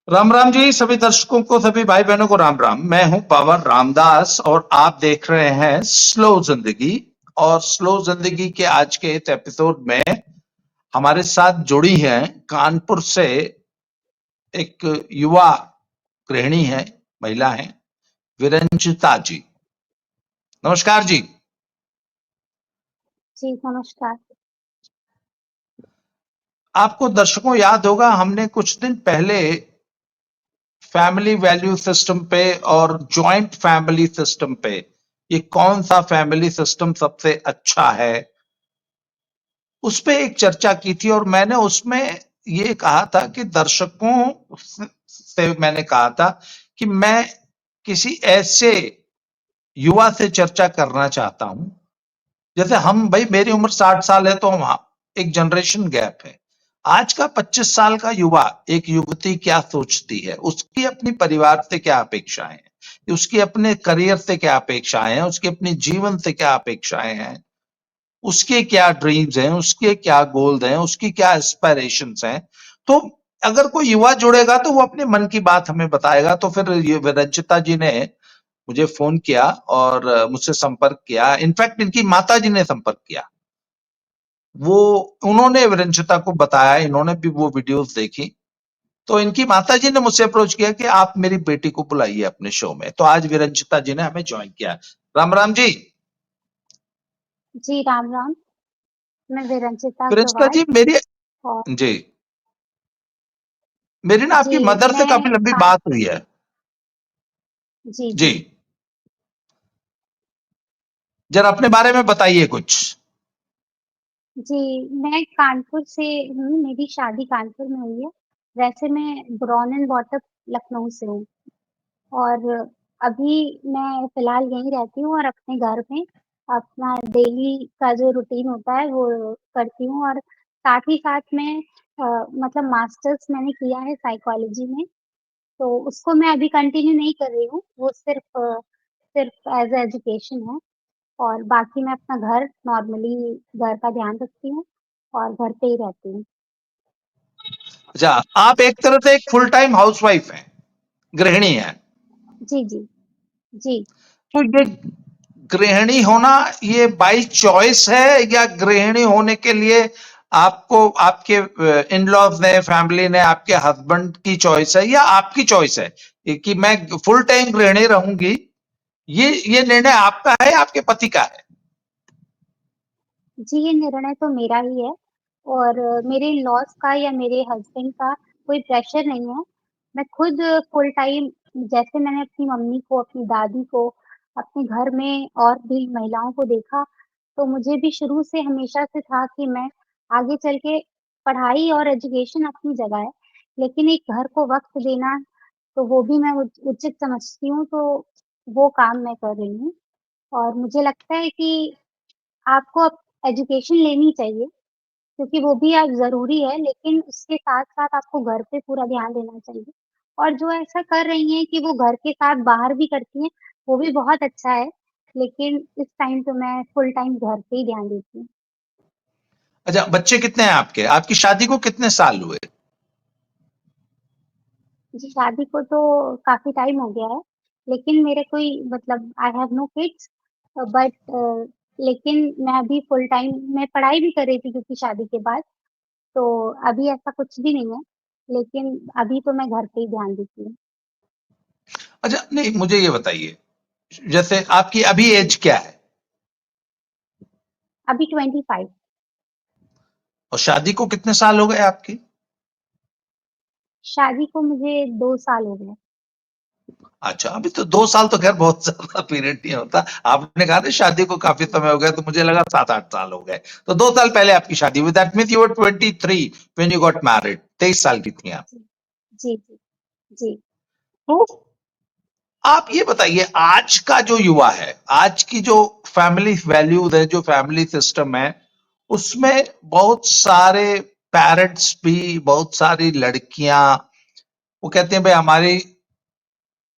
राम राम जी, सभी दर्शकों को, सभी भाई बहनों को राम राम। मैं हूं पावर रामदास और आप देख रहे हैं स्लो जिंदगी। और स्लो जिंदगी के आज के इस एपिसोड में हमारे साथ जुड़ी हैं कानपुर से एक युवा गृहिणी है, महिला है, विरंचिता जी। नमस्कार जी। जी, नमस्कार। आपको दर्शकों याद होगा, हमने कुछ दिन पहले फैमिली वैल्यू सिस्टम पे और जॉइंट फैमिली सिस्टम पे, ये कौन सा फैमिली सिस्टम सबसे अच्छा है, उस पे एक चर्चा की थी। और मैंने उसमें ये कहा था कि दर्शकों से मैंने कहा था कि मैं किसी ऐसे युवा से चर्चा करना चाहता हूं, जैसे हम, भाई मेरी उम्र 60 साल है तो हम एक जनरेशन गैप है। आज का 25 साल का युवा, एक युवती क्या सोचती है, उसकी अपनी परिवार से क्या अपेक्षाएं हैं, उसकी अपने करियर से क्या अपेक्षाएं हैं, उसकी अपनी जीवन से क्या अपेक्षाएं हैं, उसके क्या ड्रीम्स हैं, उसके क्या गोल्स हैं, उसकी क्या एस्पिरेशंस हैं। तो अगर कोई युवा जुड़ेगा तो वो अपने मन की बात हमें बताएगा। तो फिर ये विरंचिता जी ने मुझे फोन किया और मुझसे संपर्क किया। इनफैक्ट इनकी माता जी ने संपर्क किया। वो उन्होंने विरंचिता को बताया, इन्होंने भी वो वीडियोस देखी। तो इनकी माता जी ने मुझसे अप्रोच किया कि आप मेरी बेटी को बुलाइए अपने शो में। तो आज विरंचिता जी ने हमें ज्वाइन किया। राम राम जी। जी, राम राम। मैं विरंचिता विरंचिता गवाड। जी, मेरी, और जी, मेरी ना जी, आपकी मदर से काफी मैं लंबी कान बात हुई है। जी, जी, जी। जरा अपने बारे में बताइए कुछ। जी, मैं कानपुर से हूँ, मेरी शादी कानपुर में हुई है। वैसे मैं born and brought up Lucknow से हूँ और अभी मैं फ़िलहाल यहीं रहती हूँ और अपने घर में अपना डेली का जो रूटीन होता है वो करती हूँ और साथ ही साथ मैं मतलब मास्टर्स मैंने किया है साइकोलॉजी में। तो उसको मैं अभी कंटिन्यू नहीं कर रही हूँ, वो सिर्फ़ एज़ अ एजुकेशन है और बाकी मैं अपना घर नॉर्मली घर का ध्यान रखती हूँ और घर पे ही रहती हूँ। अच्छा, आप एक तरह से एक फुल टाइम हाउसवाइफ हैं, गृहिणी हैं। जी, जी। जी। तो ये गृहिणी होना, ये बाई चॉइस है या गृहिणी होने के लिए आपको आपके इन लॉज ने, फैमिली ने, आपके हस्बैंड की चॉइस है या आपकी चॉइस है कि मैं फुल टाइम गृहिणी रहूंगी? ये निर्णय आपका है या आपके पति का है? जी, ये निर्णय तो मेरा ही है और मेरे इन-लॉज़ का या मेरे हस्बैंड का कोई प्रेशर नहीं है। मैं खुद फुल टाइम जैसे मैंने अपनी मम्मी को, अपनी दादी को, अपने घर में और भी महिलाओं को देखा, तो मुझे भी शुरू से हमेशा से था कि मैं आगे चल के पढ़ाई और एजुकेशन अपनी जगह है, लेकिन एक घर को वक़्त देना, तो वो भी मैं उचित समझती हूँ, तो वो काम मैं कर रही हूँ। और मुझे लगता है कि आपको अब एजुकेशन लेनी चाहिए, क्योंकि वो भी अब ज़रूरी है, लेकिन उसके साथ-साथ आपको घर पे पूरा ध्यान देना चाहिए। और जो ऐसा कर रही हैं कि वो घर के साथ बाहर भी करती हैं, वो भी बहुत अच्छा है, लेकिन इस टाइम तो मैं फुल टाइम घर पे ही ध्यान देती हूँ। अच्छा, बच्चे कितने हैं आपके? आपकी शादी को कितने साल हुए? जी, शादी को तो काफ़ी टाइम हो गया है, लेकिन मेरे कोई मतलब I have no kids but लेकिन मैं अभी फुल टाइम मैं पढ़ाई भी कर रही थी क्योंकि शादी के बाद, तो अभी ऐसा कुछ भी नहीं है, लेकिन अभी तो मैं घर पे ही ध्यान देती हूँ। अच्छा, नहीं, मुझे ये बताइए, जैसे आपकी अभी एज क्या है अभी 25। और शादी को कितने साल हो गए आपकी? शादी को मुझे 2 साल हो गए। अच्छा, अभी तो 2 साल तो खैर बहुत ज्यादा पीरियड नहीं होता। आपने कहा ना शादी को काफी समय हो गया, तो मुझे लगा 7-8 साल हो गए। तो 2 साल पहले आपकी शादी हुई। That means you were 23 when you got married. 23 साल की थी आप। जी, जी, जी, जी। तो आप ये बताइए, आज का जो युवा है, आज की जो फैमिली वैल्यूज है, जो फैमिली सिस्टम है, उसमें बहुत सारे पेरेंट्स भी, बहुत सारी लड़कियां, वो कहते हैं भाई हमारी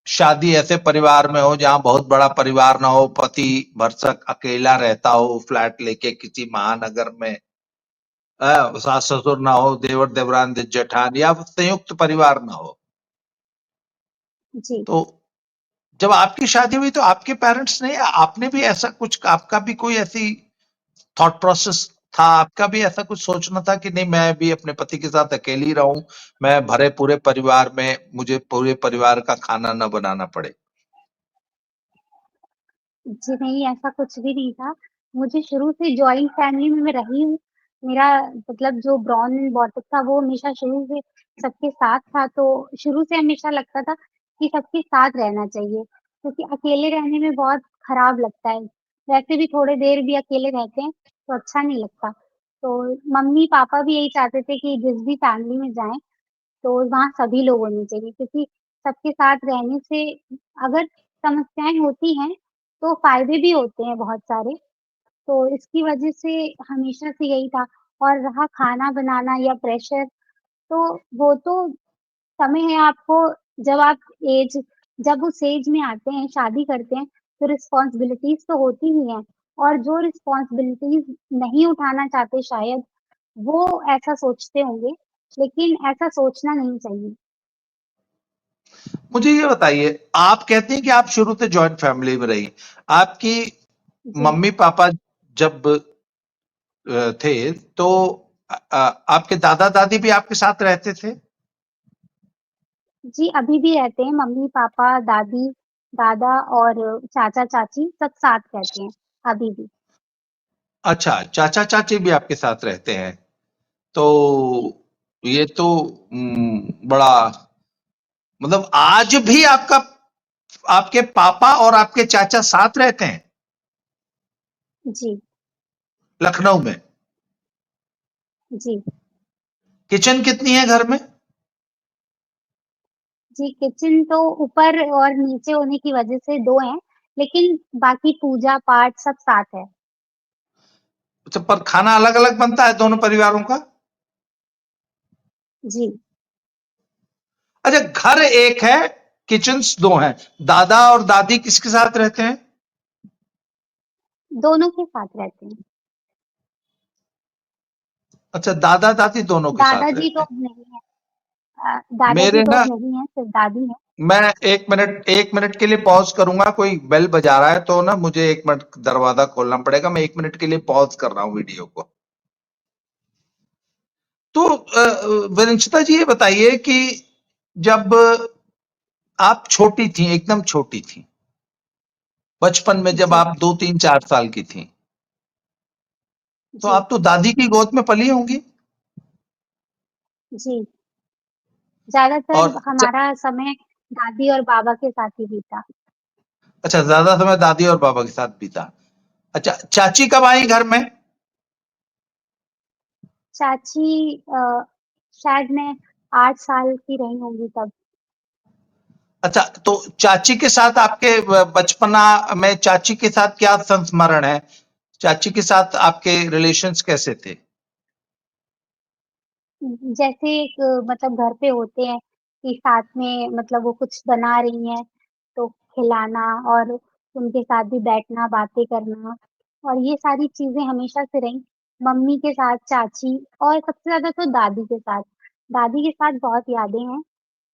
शादी ऐसे परिवार में हो जहां बहुत बड़ा परिवार ना हो, पति भरसक अकेला रहता हो फ्लैट लेके किसी महानगर में, सास ससुर ना हो, देवर देवरान जेठान, या संयुक्त परिवार ना हो। जी। तो जब आपकी शादी हुई तो आपके पेरेंट्स ने, आपने भी ऐसा कुछ, आपका भी कोई ऐसी थॉट प्रोसेस था, आपका भी ऐसा कुछ सोचना था कि नहीं मैं भी अपने पति के साथ अकेली रहूं, मैं भरे पूरे परिवार में, मुझे पूरे परिवार का खाना न बनाना पड़े? जी नहीं, ऐसा कुछ भी नहीं था। मुझे शुरू से जॉइंट फैमिली में मैं रही हूँ। मेरा मतलब जो ब्रॉन एंड बॉर्न था वो हमेशा शुरू से सबके साथ था, तो शुरू से हमेशा लगता था कि सबके साथ रहना चाहिए, क्योंकि अकेले रहने में बहुत खराब लगता है। वैसे भी थोड़ी देर भी अकेले रहते हैं तो अच्छा नहीं लगता। तो मम्मी-पापा भी यही चाहते थे कि जिस भी फैमिली में जाएँ तो वहाँ सभी लोग होने चाहिए, क्योंकि सबके साथ रहने से अगर समस्याएँ होती हैं, तो फ़ायदे भी होते हैं बहुत सारे। तो इसकी वजह से हमेशा से यही था। और रहा खाना बनाना या प्रेशर, तो वो तो समय है आपको, जब आप एज जब उस एज में आते हैं, शादी करते हैं, तो रिस्पॉन्सिबिलिटीज़ तो होती ही हैं, और जो रिस्पॉन्सिबिलिटीज़ नहीं उठाना चाहते शायद, वो ऐसा सोचते होंगे, लेकिन ऐसा सोचना नहीं चाहिए। मुझे ये बताइए, आप कहते हैं कि आप शुरू से जॉइंट फैमिली में रही, आपकी जी। मम्मी पापा जब थे तो आपके दादा दादी भी आपके साथ रहते थे? जी, अभी भी रहते हैं मम्मी-पापा, दादी, दादा और चाचा-चाची सब साथ रहते हैं, अभी भी। अच्छा, चाचा चाची भी आपके साथ रहते हैं, तो ये तो बड़ा, मतलब आज भी आपका, आपके पापा और आपके चाचा साथ रहते हैं जी, लखनऊ में? जी। किचन कितनी है घर में? जी, किचन तो ऊपर और नीचे होने की वजह से 2 हैं, लेकिन बाकी पूजा-पाठ सब साथ है। अच्छा, पर खाना अलग अलग बनता है दोनों परिवारों का? जी, अच्छा, घर एक है, किचन्स दो हैं, दादा और दादी किसके साथ रहते हैं? दोनों के साथ रहते हैं। अच्छा, दादा दादी दोनों के साथ दादाजी रहते तो हैं। अब नहीं है। दादाजी मेरे तो ना, अब नहीं है, सिर्फ दादी है। मैं एक मिनट के लिए पॉज करूंगा, कोई बेल बजा रहा है तो ना मुझे एक मिनट दरवाजा खोलना पड़ेगा, मैं एक मिनट के लिए पॉज कर रहा हूँ वीडियो को। तो विनिश्चिता जी ये बताइए कि जब आप छोटी थी, एकदम छोटी थी, बचपन में जब जी, आप 2 3 4 साल की थी, तो जी, आप तो दादी की गोद में पली होंगी? जी। ज़्यादातर और हमारा समय दादी और बाबा के साथ ही बीता। अच्छा, ज्यादा समय दादी और बाबा के साथ बीता। अच्छा, चाची कब आई घर में? चाची शायद मैं 8 साल की रही होंगी तब। अच्छा, तो चाची के साथ आपके बचपना में चाची के साथ क्या संस्मरण है? चाची के साथ आपके रिलेशंस कैसे थे? जैसे एक मतलब घर पे होते हैं कि साथ में मतलब वो कुछ बना रही हैं, तो खिलाना और उनके साथ भी बैठना, बातें करना, और ये सारी चीज़ें हमेशा से रहीं। मम्मी के साथ, चाची और सबसे ज़्यादा तो दादी के साथ। दादी के साथ बहुत यादें हैं,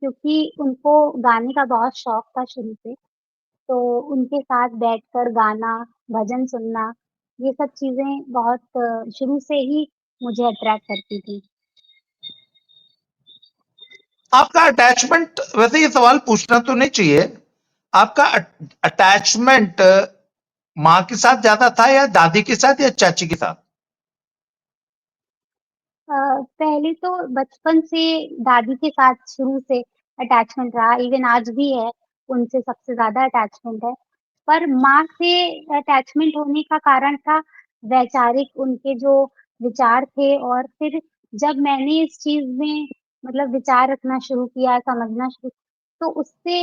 क्योंकि उनको गाने का बहुत शौक था शुरू से, तो उनके साथ बैठकर गाना, भजन सुनना, ये सब चीज़ें बहुत शुरू से ही मुझे अट्रैक्ट करती थी। आपका अटैचमेंट, वैसे ये सवाल पूछना तो नहीं चाहिए, आपका अटैचमेंट माँ के साथ ज्यादा था या दादी के साथ या चाची के साथ? अ, पहले तो बचपन से दादी के साथ शुरू से अटैचमेंट रहा, इवन आज भी है, उनसे सबसे ज़्यादा अटैचमेंट है। पर माँ से अटैचमेंट होने का कारण था वैचारिक उनके जो विचार थे, और फिर जब मैंने इस चीज़ में मतलब विचार रखना शुरू किया, समझना शुरू, तो उससे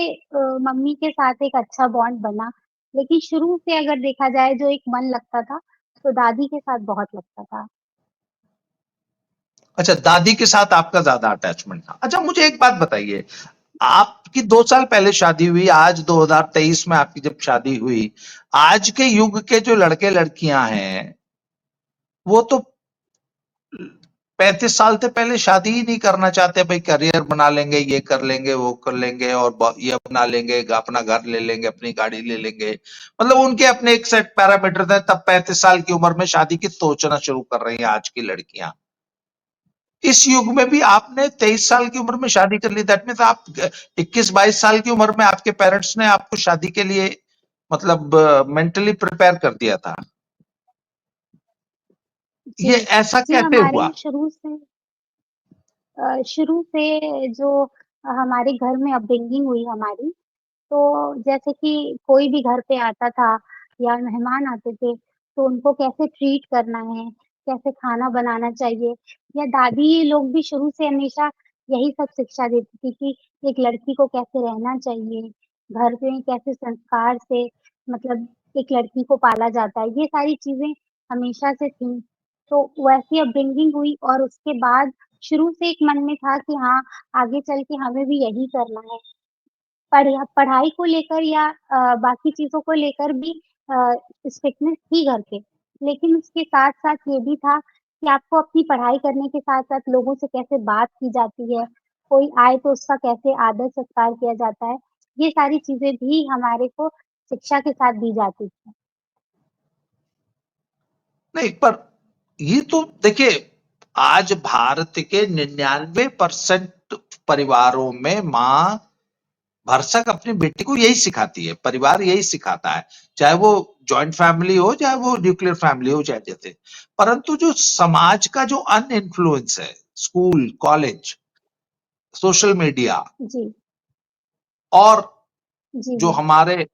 मम्मी के साथ एक अच्छा बॉन्ड बना। लेकिन शुरू से अगर देखा जाए जो एक मन लगता था, तो दादी के साथ बहुत लगता था। अच्छा, दादी के साथ आपका ज्यादा अटैचमेंट था। अच्छा, मुझे एक बात बताइए, आपकी 2 साल पहले शादी हुई, आज 2023 में आपकी जब शादी हुई, आज के युग के जो लड़के लड़कियां हैं, वो तो 35 साल से पहले शादी ही नहीं करना चाहते, भाई करियर बना लेंगे, ये कर लेंगे, वो कर लेंगे और ये बना लेंगे, अपना घर ले लेंगे, अपनी गाड़ी ले लेंगे। मतलब उनके अपने एक सेट पैरामीटर है, तब 35 साल की उम्र में शादी की सोचना शुरू कर रही हैं आज की लड़कियां। इस युग में भी आपने 23 साल की उम्र में शादी कर ली, दैट मीन्स आप 21-22 साल की उम्र में आपके पेरेंट्स ने आपको शादी के लिए मतलब मेंटली प्रिपेयर कर दिया था। जी। ये ऐसा जी, कैसे हमारे हुआ? यहाँ शुरू से जो हमारे घर में अपब्रिंगिंग हुई हमारी, तो जैसे कि कोई भी घर पे आता था या मेहमान आते थे, तो उनको कैसे ट्रीट करना है, कैसे खाना बनाना चाहिए, या दादी लोग भी शुरू से हमेशा यही सब शिक्षा देती थी कि एक लड़की को कैसे रहना चाहिए, घर में कैसे संस्कार से मतलब एक लड़की को पाला जाता है, ये सारी चीज़ें हमेशा से थी। तो वैसी अपब्रिंगिंग हुई और उसके बाद शुरू से एक मन में था कि हाँ, आगे चल के हमें भी यही करना है। पढ़ाई को लेकर या बाकी चीज़ों को लेकर भी अ, स्ट्रिक्टनेस थी घर पे। लेकिन उसके साथ-साथ ये भी था कि आपको अपनी पढ़ाई करने के साथ-साथ लोगों से कैसे बात की जाती है, कोई आए तो उसका कैसे आदर-सत्कार किया जाता है, ये सारी चीज़ें भी हमारे को शिक्षा के साथ दी जाती थी। नहीं, पर ये तो देखिए, आज भारत के 99% परिवारों में माँ भरसक अपनी बेटी को यही सिखाती है, परिवार यही सिखाता है, चाहे वो जॉइंट फैमिली हो, चाहे वो न्यूक्लियर फैमिली हो, चाहे जैसे। परंतु जो समाज का जो अनइन्फ्लुएंस है, स्कूल, कॉलेज, सोशल मीडिया जी। और जी, जो जी। हमारे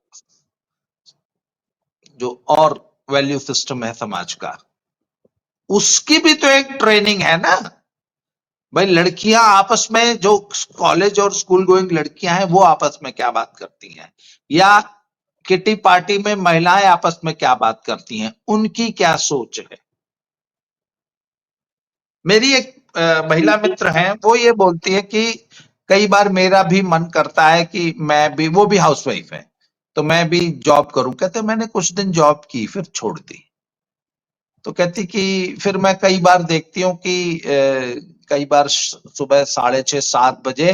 जो और वैल्यू सिस्टम है समाज का, उसकी भी तो एक ट्रेनिंग है ना। भाई लड़कियां आपस में, जो कॉलेज और स्कूल गोइंग लड़कियां हैं, वो आपस में क्या बात करती हैं, या किटी पार्टी में महिलाएं आपस में क्या बात करती हैं, उनकी क्या सोच है। मेरी एक महिला उनकी मित्र हैं, वो ये बोलती है कि कई बार मेरा भी मन करता है कि मैं भी, वो भी हाउसवाइफ है, तो मैं भी जॉब करूं। कहते मैंने कुछ दिन जॉब की, फिर छोड़ दी। तो कहती कि फिर मैं कई बार देखती हूँ कि कई बार सुबह 6:30-7 बजे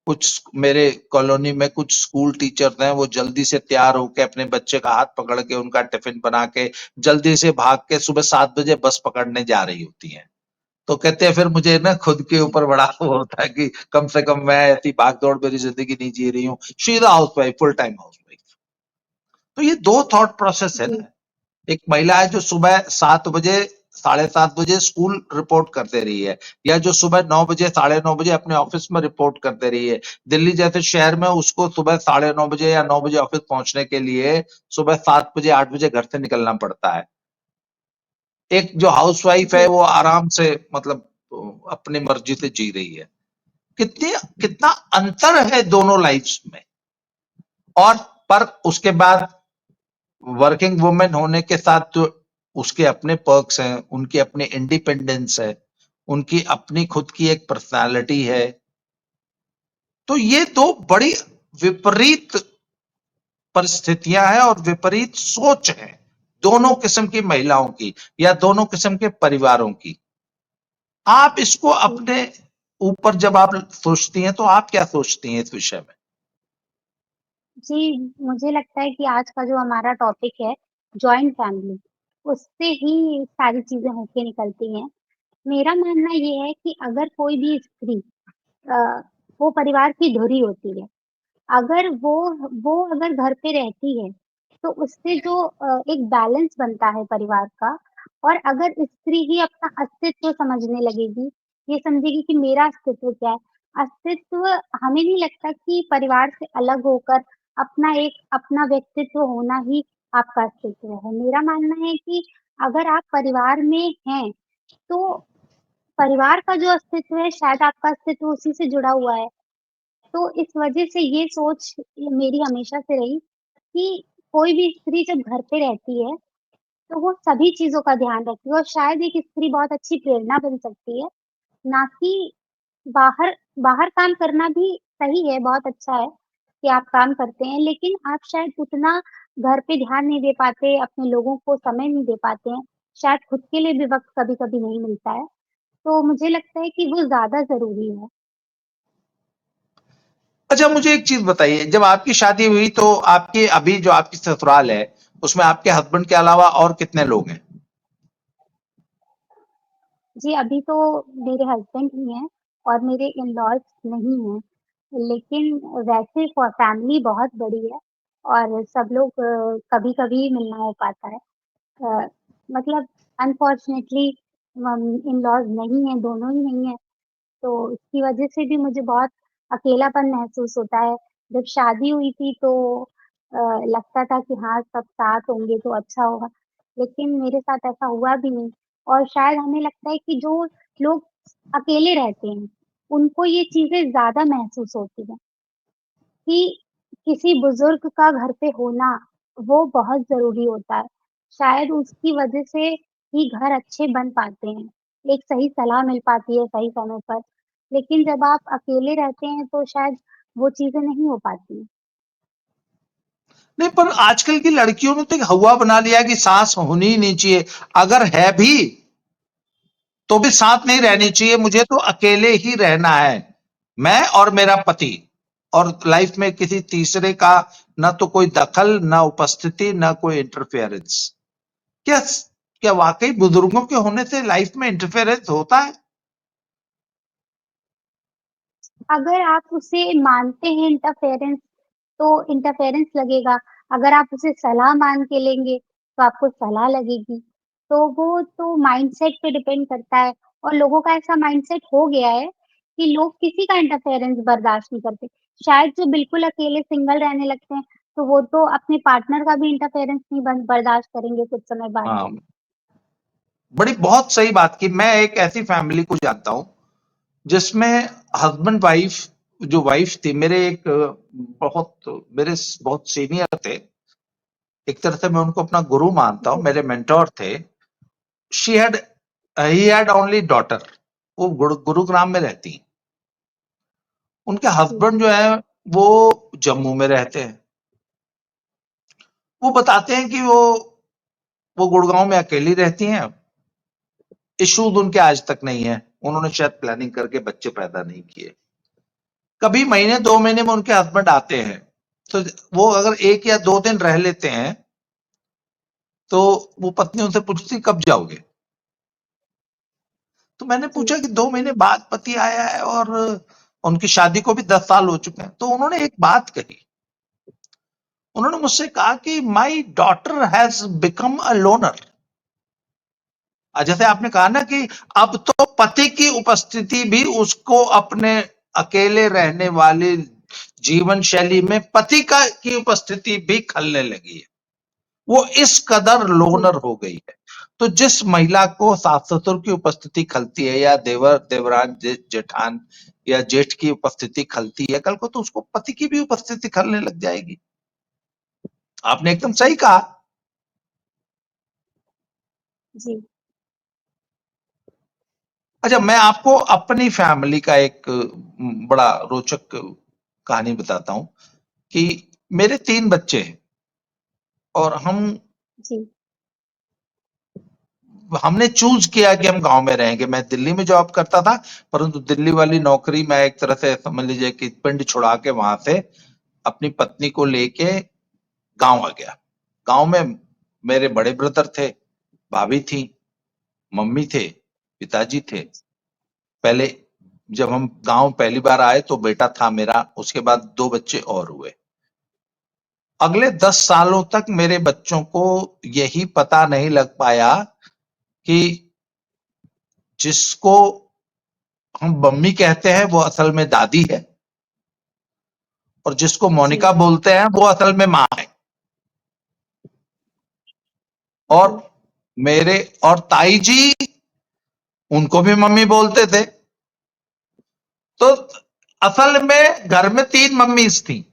कुछ मेरे कॉलोनी में कुछ स्कूल टीचर्स हैं, वो जल्दी से तैयार होके अपने बच्चे का हाथ पकड़ के उनका टिफिन बना के जल्दी से भाग के सुबह 7 बजे बस पकड़ने जा रही होती हैं। तो कहते हैं फिर मुझे ना खुद के जी, ऊपर बड़ा वो होता है कि कम से कम मैं ऐसी भागदौड़ मेरी जिंदगी नहीं जी रही हूँ। She is house wife, full time house wife. तो ये दो थॉट प्रोसेस है जी, ना। एक महिला है जो सुबह 7 बजे, 7:30 बजे स्कूल रिपोर्ट कर दे रही है, या जो सुबह 9 बजे, 9:30 बजे अपने ऑफिस में रिपोर्ट कर दे रही है। दिल्ली जैसे शहर में उसको सुबह 9:30 बजे या 9 बजे ऑफिस पहुंचने के लिए सुबह 7 बजे, 8 बजे घर से निकलना पड़ता है। एक जो हाउसवाइफ है जी, वो आराम से मतलब अपनी मर्जी से जी रही है। कितनी कितना अंतर है दोनों लाइफ्स में। और पर उसके बाद वर्किंग वुमेन होने के साथ जो उसके अपने पर्क्स हैं, उनकी अपनी इंडिपेंडेंस है, उनकी अपनी खुद की एक पर्सनालिटी है। तो ये दो बड़ी विपरीत परिस्थितियां हैं और विपरीत सोच है दोनों किस्म की महिलाओं की, या दोनों किस्म के परिवारों की। आप इसको जी। अपने ऊपर जब आप सोचती हैं, तो आप क्या सोचती हैं इस विषय में? जी, मुझे लगता है कि आज का जो हमारा टॉपिक है, जॉइंट फैमिली, उससे ही सारी चीज़ें होके निकलती हैं। मेरा मानना ये है कि अगर कोई भी स्त्री अ, वो परिवार की धुरी होती है। अगर वो अगर घर पे रहती है, तो उससे जो एक बैलेंस बनता है परिवार का, और अगर स्त्री ही अपना अस्तित्व समझने लगेगी, ये समझेगी कि मेरा अस्तित्व क्या है? अस्तित्व, हमें नहीं लगता कि परिवार से अलग होकर अपना व्यक्तित्व होना ही आपका अस्तित्व है। मेरा मानना है कि अगर आप परिवार में हैं, तो परिवार का जो अस्तित्व है, शायद आपका अस्तित्व उसी से जुड़ा हुआ है। तो इस वजह से ये सोच मेरी हमेशा से रही कि कोई भी स्त्री जब घर पे रहती है, तो वो सभी चीज़ों का ध्यान रखती है, और शायद एक स्त्री बहुत अच्छी प्रेरणा बन सकती है, ना कि बाहर बाहर काम करना भी सही है, बहुत अच्छा है कि आप काम करते हैं, लेकिन आप शायद उतना घर पे ध्यान नहीं दे पाते, अपने लोगों को समय नहीं दे पाते हैं, शायद खुद के लिए भी वक़्त कभी-कभी नहीं मिलता है। तो मुझे लगता है कि वो ज़्यादा ज़रूरी है। अच्छा, मुझे एक चीज बताइए, जब आपकी शादी हुई तो आपके अभी जो आपकी ससुराल है उसमें आपके हस्बैंड के अलावा और कितने लोग हैं? जी, अभी तो मेरे हस्बैंड ही हैं और मेरे इन-लॉज़ नहीं हैं। लेकिन वैसे फैमिली बहुत बड़ी है और सब लोग कभी-कभी मिलना हो पाता है। अ, मतलब अनफॉर्च्युनेटली इन-लॉज़ नहीं हैं, दोनों ही नहीं हैं, तो इसकी वजह से भी मुझे बहुत अकेलापन महसूस होता है। जब शादी हुई थी तो अ, लगता था कि हाँ, सब साथ होंगे तो अच्छा होगा, लेकिन मेरे साथ ऐसा हुआ भी नहीं और शायद हमें लगता है कि जो लोग अकेले रहते हैं, उनको ये चीज़ें ज़्यादा महसूस होती हैं कि किसी बुज़ुर्ग का घर पे होना, वो बहुत ज़रूरी होता है। शायद उसकी वजह से ही घर अच्छे बन पाते हैं, एक सही सलाह मिल पाती है सही समय पर। लेकिन जब आप अकेले रहते हैं तो शायद वो चीज़ें नहीं हो पाती। नहीं, पर आजकल की लड़कियों ने तो एक हवा बना लिया है कि सास होनी ही नहीं चाहिए। अगर है भी तो भी साथ नहीं जी, रहनी चाहिए, मुझे तो अकेले ही रहना है, मैं और मेरा पति, और लाइफ में किसी तीसरे का ना तो कोई दखल, ना उपस्थिति, ना कोई इंटरफेरेंस। क्या क्या वाकई बुजुर्गों के होने से लाइफ में इंटरफेरेंस होता है? अगर आप उसे मानते हैं इंटरफेरेंस, तो इंटरफेरेंस लगेगा। अगर आप उसे सलाह मान के लेंगे, तो आपको सलाह लगेगी। तो वो तो माइंडसेट पे डिपेंड करता है और लोगों का ऐसा माइंडसेट हो गया है कि लोग किसी का इंटरफेरेंस बर्दाश्त नहीं करते। शायद जो बिल्कुल अकेले सिंगल रहने लगते हैं, तो वो तो अपने पार्टनर का भी इंटरफेरेंस नहीं बर्दाश्त करेंगे कुछ समय बाद। हाँ, बड़ी बहुत सही बात की। मैं एक ऐसी फैमिली को जानता हूं जिसमें हस्बैंड वाइफ, जो वाइफ थी, मेरे एक बहुत सीनियर थे, एक तरह से मैं उनको अपना गुरु मानता हूँ, जी, मेरे मेंटोर थे। She had he had only daughter. वो गुरुग्राम में रहती। उनके जी, हस्बैंड जो है वो जम्मू में रहते हैं। वो बताते हैं कि वो गुड़गांव में अकेली रहती हैं। इश्यूज उनके आज तक नहीं है, उन्होंने शायद प्लानिंग करके बच्चे पैदा नहीं किए। कभी महीने 2 महीने में उनके हस्बैंड आते हैं, तो वो अगर 1 या 2 दिन रह लेते हैं तो वो पत्नी उनसे पूछती कब जाओगे। तो मैंने जी, पूछा कि 2 महीने बाद पति आया है और उनकी शादी को भी 10 साल हो चुके हैं। तो उन्होंने एक बात कही, उन्होंने मुझसे कहा कि my daughter has become a loner. जैसे आपने कहा ना कि अब तो पति की उपस्थिति भी उसको अपने अकेले रहने वाले जीवन शैली में पति का की उपस्थिति भी खलने लगी है। वो इस कदर जी, लोनर हो गई है। तो जिस महिला को सास ससुर की उपस्थिति खलती है, या देवर देवरान जेठान या जेठ की उपस्थिति खलती है, कल को तो उसको पति की भी उपस्थिति खलने लग जाएगी। आपने एकदम सही जी, कहा। जी, अच्छा, मैं आपको अपनी फैमिली का एक बड़ा रोचक कहानी बताता हूं कि मेरे 3 बच्चे हैं और जी, हमने चूज किया कि हम गांव में रहेंगे। मैं दिल्ली में जॉब करता था, परंतु दिल्ली वाली नौकरी मैं एक तरह से समझ लीजिए कि पिंड छुड़ा के वहां से अपनी पत्नी को लेके गांव आ गया। गांव में मेरे बड़े ब्रदर थे, भाभी थी, मम्मी थे, पिताजी थे। पहले जब हम गांव पहली बार आए तो बेटा था मेरा, उसके बाद 2 बच्चे और हुए। अगले 10 सालों तक मेरे बच्चों को यही पता नहीं लग पाया कि जिसको हम मम्मी कहते हैं वो असल में दादी है, और जिसको जी, मोनिका बोलते हैं वो असल में माँ है। और जी, मेरे और ताई जी, उनको भी मम्मी बोलते थे। तो असल में घर में 3 मम्मीज थी,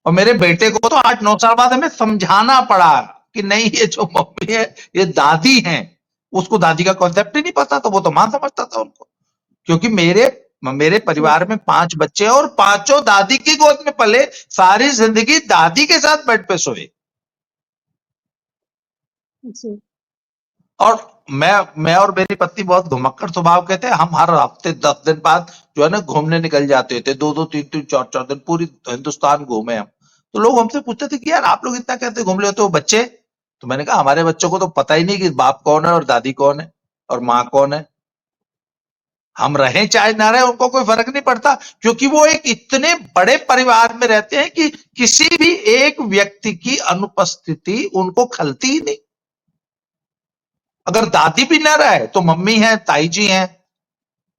और मेरे बेटे जी, को तो 8-9 साल बाद हमें समझाना पड़ा कि नहीं, ये जो मम्मी है ये दादी है। उसको दादी का कॉन्सेप्ट ही नहीं पता था, वो तो मां समझता था उनको। क्योंकि मेरे मेरे जी, परिवार में 5 बच्चे हैं और पांचों दादी की गोद में पले, सारी जिंदगी दादी के साथ बेड पे सोए। जी, और मैं और मेरी पत्नी बहुत घुमक्कड़ स्वभाव के थे। हम हर हफ्ते 10 दिन बाद जो है ना घूमने निकल जाते थे। 2-2 3-3 4-4 दिन पूरी हिंदुस्तान घूमे हम। तो लोग हमसे पूछते थे कि यार आप लोग इतना कैसे घूम लेते हो बच्चे? तो मैंने कहा हमारे बच्चों को तो पता ही नहीं कि बाप कौन है और दादी कौन है और माँ कौन है। हम रहें चाहे ना रहें उनको कोई फर्क नहीं पड़ता, क्योंकि वो एक इतने बड़े परिवार में रहते हैं कि किसी भी एक व्यक्ति की अनुपस्थिति उनको खलती ही नहीं। अगर दादी भी ना रहे तो मम्मी है, ताई जी हैं।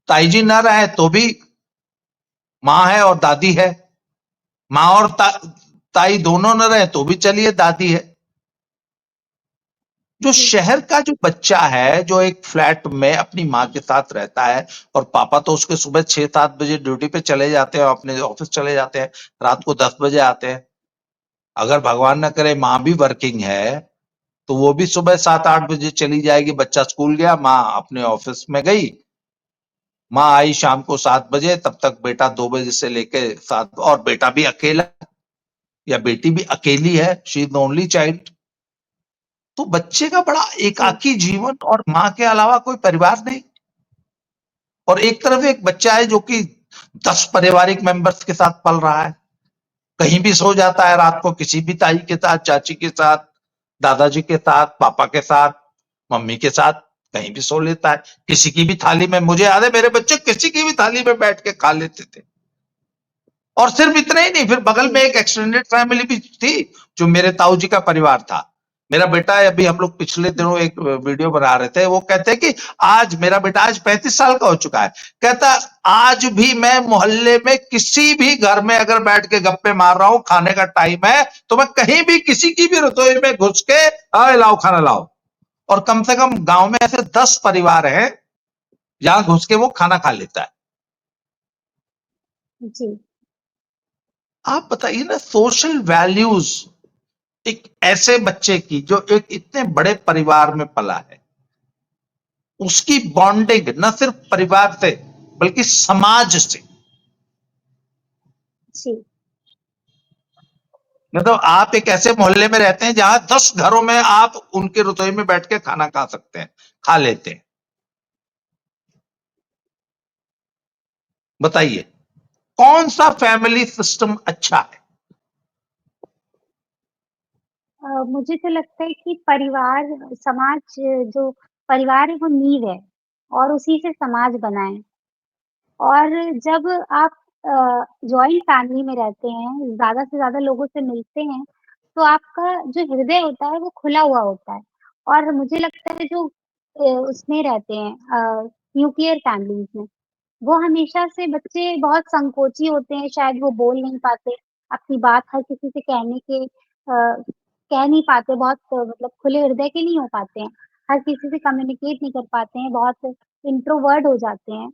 ताई जी ना रहे तो भी माँ है और दादी है। माँ और ताई दोनों न रहे तो भी चलिए दादी है। जो जी, शहर का जो बच्चा है, जो एक फ्लैट में अपनी माँ के साथ रहता है और पापा तो उसके सुबह 6-7 बजे ड्यूटी पे चले जाते हैं, अपने ऑफिस चले जाते हैं, रात को 10 बजे आते हैं। अगर भगवान ना करे माँ भी वर्किंग है, तो वो भी सुबह 7-8 बजे चली जाएगी। बच्चा स्कूल गया, माँ अपने ऑफिस में गई, माँ आई शाम को 7 बजे, तब तक बेटा 2 बजे से लेके 7, और बेटा भी अकेला या बेटी भी अकेली है, she is the only child. तो बच्चे का बड़ा जी, एकाकी जीवन और माँ के अलावा कोई परिवार नहीं। और एक तरफ एक बच्चा है जो कि 10 पारिवारिक मेंबर्स के साथ पल रहा है। कहीं भी सो जाता है रात को, किसी भी ताई के साथ, चाची के साथ, दादाजी के साथ, पापा के साथ, मम्मी के साथ, कहीं भी सो लेता है। किसी की भी थाली में, मुझे याद है मेरे बच्चे किसी की भी थाली में बैठ के खा लेते थे। और सिर्फ इतना ही नहीं, फिर बगल में जी, एक एक्सटेंडेड फैमिली भी थी, जो मेरे ताऊ जी का परिवार था। मेरा बेटा, अभी हम लोग पिछले दिनों एक वीडियो बना रहे थे, वो कहते हैं कि आज मेरा बेटा आज 35 साल का हो चुका है। कहता आज भी मैं मोहल्ले में किसी भी घर में अगर बैठ के गप्पे मार रहा हूं, खाने का टाइम है, तो मैं कहीं भी किसी की भी रसोई में घुस के आए लाओ खाना लाओ। और कम से कम गांव में ऐसे 10 परिवार हैं जहां घुस के वो खाना खा लेता है। जी। आप बताइए ना, सोशल वैल्यूज एक ऐसे बच्चे की जो एक इतने बड़े परिवार में पला है, उसकी बॉन्डिंग न सिर्फ परिवार से बल्कि समाज से। जी, मतलब आप एक ऐसे मोहल्ले में रहते हैं जहां 10 घरों में आप उनके रसोई में बैठ के खाना खा सकते हैं, खा लेते हैं। बताइए कौन सा फैमिली सिस्टम अच्छा है? मुझे तो लगता है कि परिवार समाज जो परिवार है वो नींव है और उसी से समाज बना है। और जब आप जॉइंट फैमिली में रहते हैं, ज़्यादा से ज़्यादा लोगों से मिलते हैं, तो आपका जो हृदय होता है वो खुला हुआ होता है। और मुझे लगता है जो उसमें रहते हैं न्यूक्लियर फैमिलीज़ में, वो हमेशा से बच्चे बहुत संकोची होते हैं, शायद वो बोल नहीं पाते, अपनी बात हर किसी से कह नहीं पाते, बहुत मतलब खुले हृदय के नहीं हो पाते हैं, हर किसी से कम्युनिकेट नहीं कर पाते हैं, बहुत इंट्रोवर्ट हो जाते हैं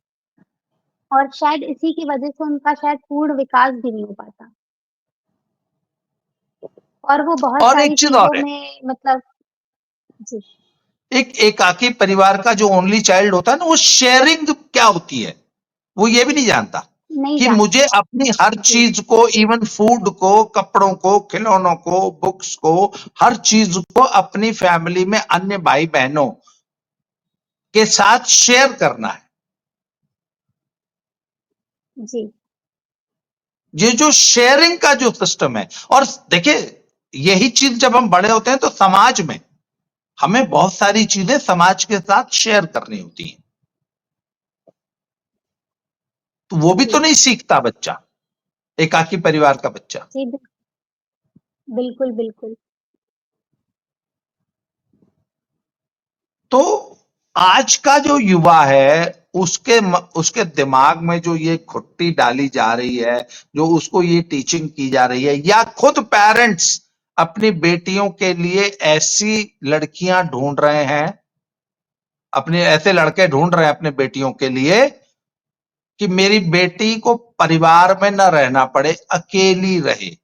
और शायद इसी की वजह से उनका शायद पूर्ण विकास भी नहीं हो पाता और वो बहुत और सारी एक चीज चीज़ों और है, में मतलब जी, एक एकाकी परिवार का जो ओनली चाइल्ड होता है ना, वो शेयरिंग क्या होती है वो ये भी नहीं जानता नहीं कि मुझे जानते। अपनी हर जी, चीज को, इवन फूड को, कपड़ों को, खिलौनों को, बुक्स को, हर चीज को अपनी फैमिली में अन्य भाई बहनों के साथ शेयर करना है। जी, ये जो शेयरिंग का जो सिस्टम है, और देखिए यही चीज जब हम बड़े होते हैं तो समाज में हमें बहुत सारी चीजें समाज के साथ शेयर करनी होती हैं। तो वो भी तो जी, नहीं सीखता बच्चा, एकाकी परिवार का बच्चा। जी, बिल्कुल, बिल्कुल। तो आज का जो युवा है, उसके दिमाग में जो ये खुट्टी डाली जा रही है, जो उसको ये टीचिंग की जा रही है, या खुद पेरेंट्स अपनी बेटियों के लिए ऐसी लड़कियां ढूंढ रहे हैं, अपने ऐसे लड़के ढूंढ रहे हैं अपने बेटियों के लिए कि मेरी बेटी को परिवार में न रहना पड़े, अकेली रहे।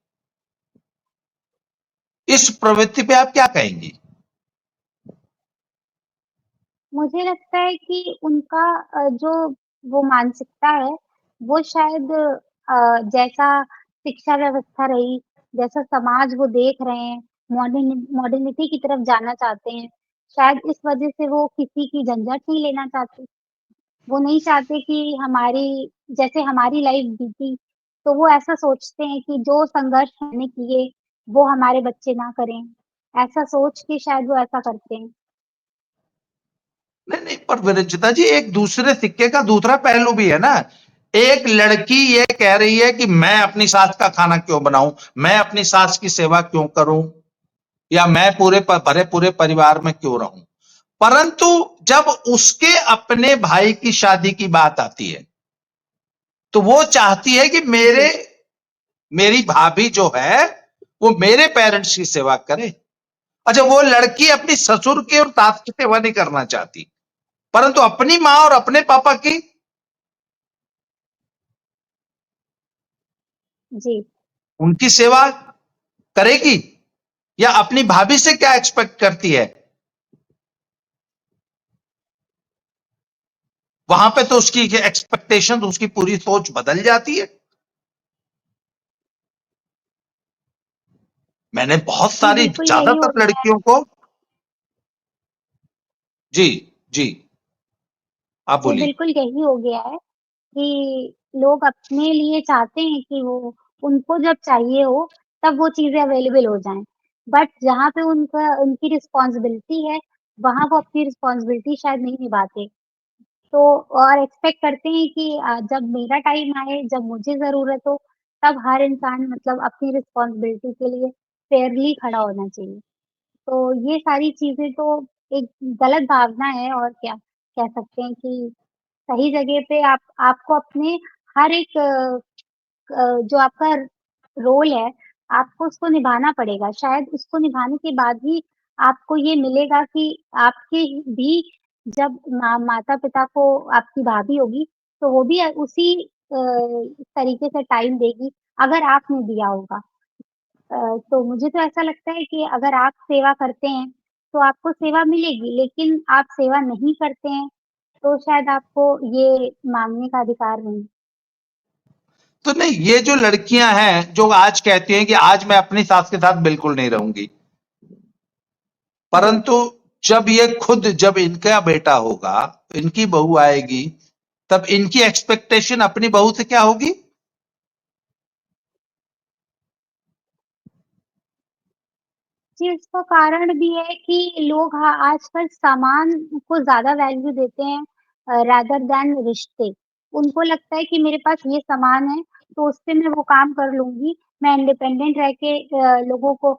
इस प्रवृत्ति पे आप क्या कहेंगी? मुझे लगता है कि उनका जो वो मानसिकता है, वो शायद जैसा शिक्षा व्यवस्था रही, जैसा समाज वो देख रहे हैं, मॉडर्निटी की तरफ जाना चाहते हैं, शायद इस वजह से वो किसी की झंझट नहीं लेना चाहते। वो नहीं चाहते कि हमारी जैसे हमारी लाइफ बीती, तो वो ऐसा सोचते हैं कि जो संघर्ष हमने किए, वो हमारे बच्चे ना करें। ऐसा सोच के शायद वो ऐसा करते हैं। नहीं, नहीं, पर विरंचिता जी, एक दूसरे सिक्के का दूसरा पहलू भी है ना। एक लड़की ये कह रही है कि मैं अपनी सास का खाना क्यों बनाऊं, मैं अपनी सास की सेवा क्यों करूं, या मैं भरे पूरे परिवार में क्यों रहूं। परंतु जब उसके अपने भाई की शादी की बात आती है, तो वो चाहती है कि जी, मेरी भाभी जो है वो मेरे पेरेंट्स की सेवा करे। अच्छा, वो लड़की अपनी ससुर की और सास की सेवा नहीं करना चाहती, परंतु अपनी माँ और अपने पापा की जी। उनकी सेवा करेगी। या अपनी भाभी से क्या एक्सपेक्ट करती है, वहां पे तो उसकी एक्सपेक्टेशन, उसकी पूरी सोच बदल जाती है। मैंने बहुत जी, सारी, बिल्कुल यही हो ज्यादातर गया है। लड़कियों को। जी, जी, आप जी, बोलिए। बिल्कुल यही हो गया है कि लोग अपने लिए चाहते हैं कि वो उनको जब चाहिए हो, तब वो चीज़ें अवेलेबल हो जाएँ। बट जहाँ पे उनका उनकी रिस्पॉन्सिबिलिटी है, वहाँ वो अपनी रिस्पॉन्सिबिलिटी शायद नहीं निभाते। तो और एक्सपेक्ट करते हैं कि जब मेरा टाइम आए, जब मुझे ज़रूरत हो, तब हर इंसान मतलब अपनी रिस्पॉन्सिबिलिटी के लिए फेयरली खड़ा होना चाहिए। तो ये सारी चीज़ें तो एक गलत भावना है और क्या कह सकते हैं कि सही जगह पे आपको अपने हर एक जो आपका रोल है, आपको उसको निभाना पड़ेगा। शायद उसको निभाने के बाद ही आपको ये मिलेगा कि आपके भी जब माता-पिता को आपकी भाभी होगी, तो वो भी उसी तरीके से टाइम देगी, अगर आपने दिया होगा। तो मुझे तो ऐसा लगता है कि अगर आप सेवा करते हैं, तो आपको सेवा मिलेगी, लेकिन आप सेवा नहीं करते हैं, तो शायद आपको ये माँगने का अधिकार नहीं। तो नहीं, ये जो लड़कियां हैं जो आज कहती हैं कि आज मैं अपनी सास के साथ बिल्कुल नहीं रहूंगी, जी। परंतु जब इनका बेटा होगा, इनकी बहू आएगी, तब इनकी एक्सपेक्टेशन अपनी बहू से क्या होगी। जी, इसका कारण भी है कि लोग आजकल सामान को ज़्यादा वैल्यू देते हैं रादर दैन रिश्ते। उनको लगता है कि मेरे पास ये सामान है, तो उससे मैं वो काम कर लूँगी। मैं इंडिपेंडेंट रह के लोगों को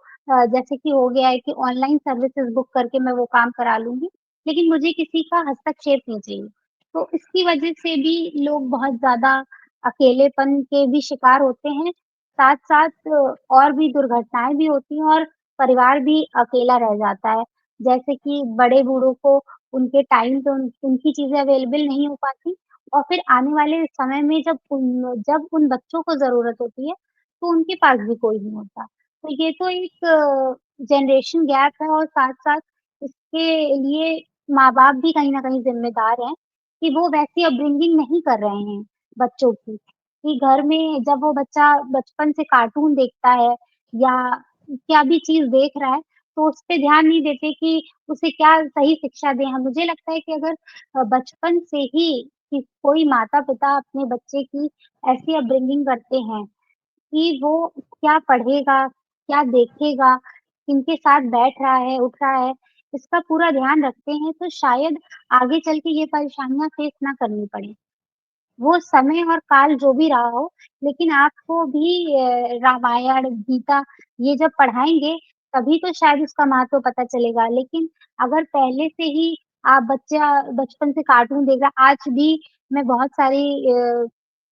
जैसे कि हो गया है कि ऑनलाइन सर्विसेज़ बुक करके मैं वो काम करा लूँगी, लेकिन मुझे किसी का हस्तक्षेप नहीं चाहिए। तो इसकी वजह से भी लोग बहुत ज़्यादा अकेलेपन के भी शिकार होते हैं। साथ-साथ और भी दुर्घटनाएँ भी होती हैं और परिवार भी अकेला रह जाता है। जैसे कि बड़े-बूढ़ों को उनके टाइम पे उनकी चीज़ें अवेलेबल नहीं हो पाती और फिर आने वाले समय में जब उन बच्चों को ज़रूरत होती है, तो उनके पास भी कोई नहीं होता। तो ये तो एक जनरेशन गैप है और साथ-साथ इसके लिए माँ-बाप भी कहीं न कहीं ज़िम्मेदार हैं, कि वो वैसी अपब्रिंगिंग नहीं कर रहे हैं बच्चों की। कि घर में जब वो बच्चा बचपन से कार्टून देखता है या क्या भी चीज़ देख रहा है, तो उसपे ध्यान नहीं देते कि उसे क्या सही शिक्षा दें। मुझे लगता है कि अगर बचपन से ही कि कोई माता-पिता अपने बच्चे की ऐसी अपब्रिंगिंग करते हैं कि वो क्या पढ़ेगा, क्या देखेगा, किनके साथ बैठ रहा है, उठ रहा है, इसका पूरा ध्यान रखते हैं, तो शायद आगे चल के ये परेशानियाँ फेस ना करनी पड़ें। वो समय और काल जो भी रहा हो, लेकिन आपको भी रामायण, गीता ये जब पढ़ाएँगे, तभी तो शायद उसका महत्व पता चलेगा। लेकिन अगर पहले से ही आप बच्चा बचपन से कार्टून देख रहा आज भी मैं बहुत सारी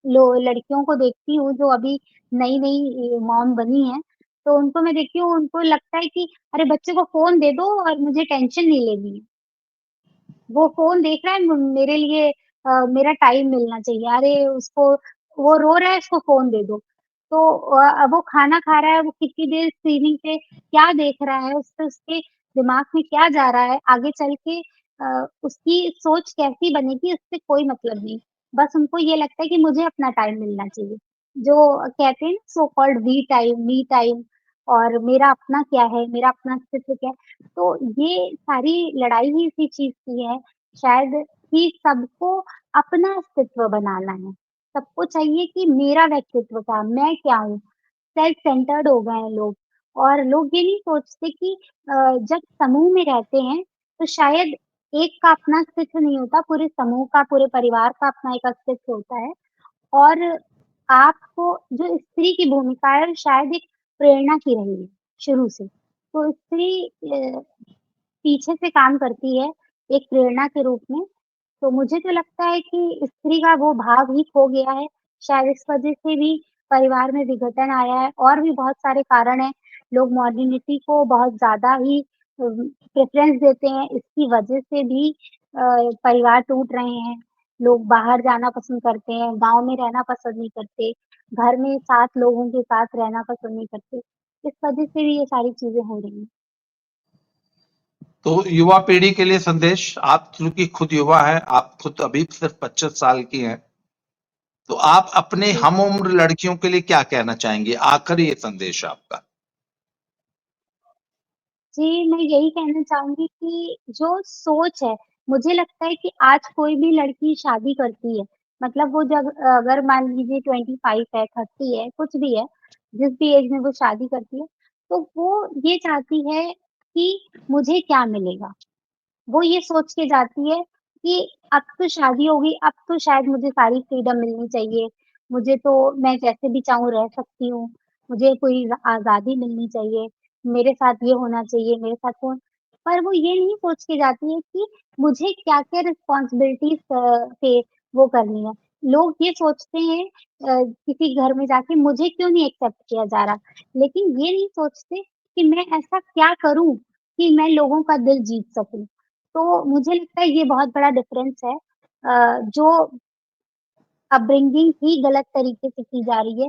लो लड़कियों को देखती हूँ जो अभी नई-नई मॉम बनी हैं, तो उनको मैं देखती हूँ, उनको लगता है कि अरे बच्चे को फ़ोन दे दो और मुझे टेंशन नहीं लेनी है। वो फ़ोन देख रहा है मेरे लिए मेरा टाइम मिलना चाहिए। अरे उसको वो रो रहा है उसको फ़ोन दे दो। तो अब वो खाना खा रहा है, वो कितनी देर स्क्रीनिंग पे क्या देख रहा है, उससे उसके दिमाग में क्या जा रहा है, आगे चल के उसकी सोच कैसी बनेगी उससे कोई मतलब नहीं। बस उनको ये लगता है कि मुझे अपना टाइम मिलना चाहिए। जो कहते हैं ना सो कॉल्ड मी टाइम और मेरा अपना क्या है, मेरा अपना अस्तित्व क्या है। तो ये सारी लड़ाई ही इसी चीज़ की है शायद कि सबको अपना अस्तित्व बनाना है। सबको चाहिए कि मेरा व्यक्तित्व क्या, मैं क्या हूँ? सेल्फ सेंटर्ड हो गए हैं लोग और लोग ये नहीं सोचते कि जब समूह में रहते हैं, तो शायद एक का अपना अस्तित्व नहीं होता, पूरे समूह का, पूरे परिवार का अपना एक अस्तित्व होता है और आपको जो स्त्री की भूमिका है, शायद एक प्रेरणा की रही है, शुरू से। तो स्त्री पीछे से काम करती है, एक प्रेरणा के रूप में। तो मुझे तो लगता है कि स्त्री का वो भाव ही खो गया है। शायद इस वज़ह से भी परिवार में विघटन आया है और भी बहुत सारे कारण हैं। लोग मॉडर्निटी को बहुत ज़्यादा ही प्रेफ़रेंस देते हैं। इसकी वज़ह से भी परिवार टूट रहे हैं। लोग बाहर जाना पसंद करते हैं, गाँव में रहना पसंद नहीं करते, घर में 7 लोगों के साथ रहना पसंद नहीं करते। इस वज़ह से भी ये सारी चीज़ें हो रही हैं। तो युवा पीढ़ी के लिए संदेश, आप चूंकि खुद युवा हैं, आप खुद अभी सिर्फ 25 साल की हैं, तो आप अपने जी। हम उम्र लड़कियों के लिए क्या कहना चाहेंगे? आखिरी ये संदेश आपका। जी, मैं यही कहना चाहूँगी कि जो सोच है, मुझे लगता है कि आज कोई भी लड़की शादी करती है, मतलब वो जब अगर मान लीजिए 25 है, 30 है, कुछ भी है, जिस भी एज में वो शादी करती है, तो वो ये चाहती है कि मुझे क्या मिलेगा? वो ये सोच के जाती है कि अब तो शादी हो गई, अब तो शायद मुझे सारी फ्रीडम मिलनी चाहिए। मुझे तो मैं जैसे भी चाहूँ रह सकती हूँ। मुझे कोई आज़ादी मिलनी चाहिए। मेरे साथ ये होना चाहिए, मेरे साथ वो पर वो ये नहीं सोच के जाती है कि मुझे क्या-क्या रिस्पॉन्सिबिलिटीज़ पे वो करनी है। लोग ये सोचते हैं किसी घर में जाके मुझे क्यों नहीं एक्सेप्ट किया जा रहा? लेकिन ये नहीं सोचते कि मैं ऐसा क्या करूँ कि मैं लोगों का दिल जीत सकूँ? तो मुझे लगता है ये बहुत बड़ा डिफ़रेंस है जो अपब्रिंगिंग ही गलत तरीके से की जा रही है।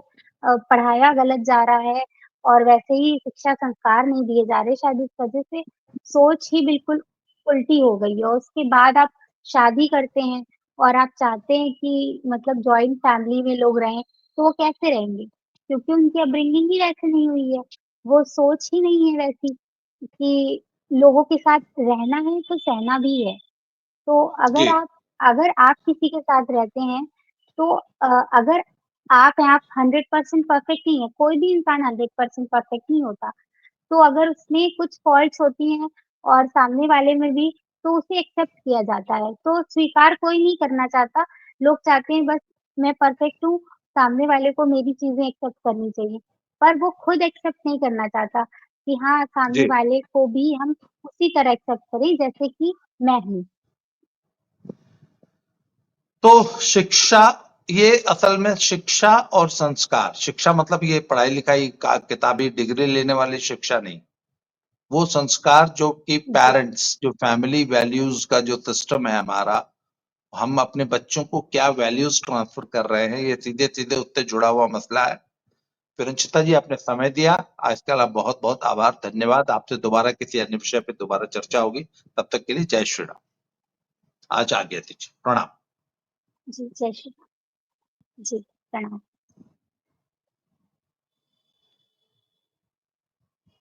पढ़ाया गलत जा रहा है और वैसे ही शिक्षा संस्कार नहीं दिए जा रहे शायद इस वज़ह से सोच ही बिल्कुल उल्टी हो गई है और उसके बाद आप शादी करते हैं और आप चाहते हैं कि मतलब जॉइंट फैमिली में लोग रहें, तो वो कैसे रहेंगे? क्योंकि उनकी अपब्रिंगिंग ही वैसे नहीं हुई है। वो सोच ही नहीं है वैसी कि लोगों के साथ रहना है तो सहना भी है। तो जी। अगर आप किसी के साथ रहते हैं, तो अगर आप 100% परफेक्ट नहीं है, कोई भी इंसान 100% परफेक्ट नहीं होता। तो अगर उसमें कुछ फॉल्ट्स होती हैं और सामने वाले में भी, तो उसे एक्सेप्ट किया जाता है। तो स्वीकार कोई नहीं करना चाहता, लोग चाहते हैं बस मैं परफेक्ट हूँ, सामने वाले को मेरी चीज़ें एक्सेप्ट करनी चाहिए। पर वो खुद एक्सेप्ट नहीं करना चाहता कि हाँ, सामने जी। वाले को भी हम उसी तरह एक्सेप्ट करें जैसे कि मैं हूँ। तो शिक्षा, ये असल में शिक्षा और संस्कार, शिक्षा मतलब ये पढ़ाई लिखाई का किताबी डिग्री लेने वाली शिक्षा नहीं, वो संस्कार जो कि जी। पेरेंट्स, जो फैमिली वैल्यूज का जो सिस्टम है हमारा, हम अपने बच्चों को क्या वैल्यूज ट्रांसफर कर रहे हैं, ये सीधे सीधे उससे जुड़ा हुआ मसला है। फिरंचिता जी, आपने समय दिया, आज के लिए बहुत बहुत आभार, धन्यवाद। आपसे दोबारा किसी अन्य विषय पे दोबारा चर्चा होगी। तब तक के लिए जय श्री राम। आज आज्ञा दीजिए, प्रणाम। जी, जय श्री जी, प्रणाम।